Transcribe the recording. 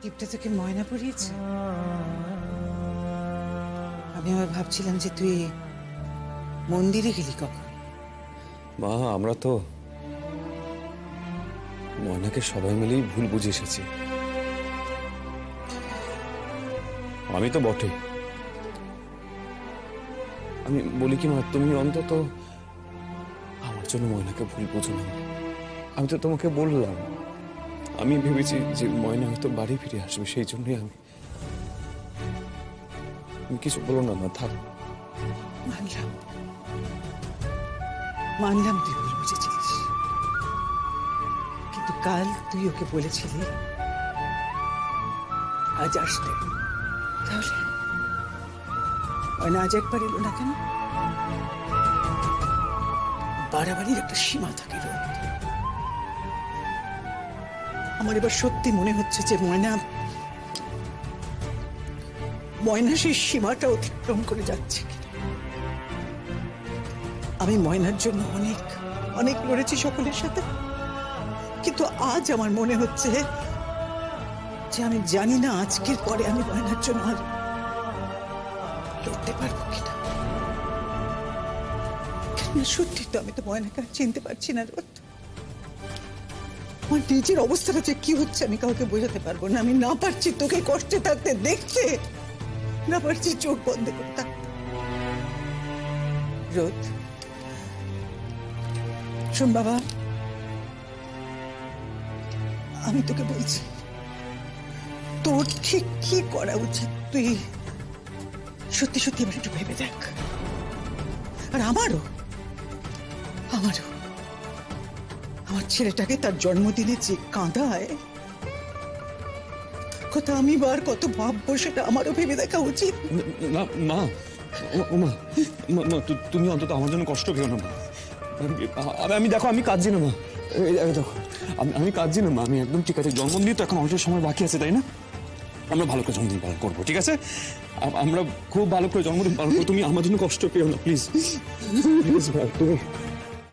টিপটা তোকে ময়না পরিয়েছে? আমি আবার ভাবছিলাম যে তুই মন্দিরে গেলি কখন। মা, আমরা তো ময়নাকে সবাই মিলেই ভুল বুঝে এসেছি। আমি তো বটে। আমি বলি কি মা, তুমি অন্তত আমার জন্য ময়নাকে ভুল বুঝো না। আমি তো তোমাকে বললাম, আমি ভেবেছি যে ময়না হয়তো বাড়ি ফিরে আসবে, সেই জন্যই আমি কিছু বলো না মা, থাক। মানলাম মানলাম তুই ভুল বুঝেছিলিস, কিন্তু কাল তুই ওকে বলেছিলি আজ আসতে। তাহলে ময়না আজ একবার এলো না কেন? বাড়াবাড়ির একটা সীমা থাকে রোদ। আমার এবার সত্যি মনে হচ্ছে যে ময়না সেই সীমাটা অতিক্রম করে যাচ্ছে। আমি ময়নার জন্য অনেক অনেক লড়েছি সকলের সাথে, কিন্তু আজ আমার মনে হচ্ছে যে আমি জানি না আজকের পরে আমি ময়নার জন্য আর লড়তে পারবো কিনা। কেননা সত্যি তো আমি তো ময়নাকে আর চিনতে পারছি না রোদ। আমার নিজের অবস্থাটা যে কি হচ্ছে আমি কাউকে বোঝাতে পারবো না। আমি না পারছি তোকে কষ্টে থাকতে দেখতে, না পারছি চোখ বন্ধ করে থাকতে। রোদ শোন বাবা, আমি তোকে বলছি তোর ঠিক কি করা উচিত তুই সত্যি সত্যি এবার একটু ভেবে দেখ। আর আমারও আমার ছেলেটাকে তার জন্মদিনে যে কাঁদায় কথা আমি বার কত ভাববো সেটা আমারও ভেবে দেখা উচিত। না মা, তুমি অন্তত আমার জন্য কষ্ট পেও না মা। আমি দেখো, আমি কাঁদছি না মা। দেখো, আমি কাঁদছি না মা, আমি একদম ঠিক আছে। জন্মদিন তো এখন অনেক সময় বাকি আছে, তাই না? আমরা ভালো করে জন্মদিন পালন করবো, ঠিক আছে? আমরা খুব ভালো করে জন্মদিন পালন করবো। তুমি আমার জন্য কষ্ট পেও না প্লিজ। প্লিজ ভাই, তুমি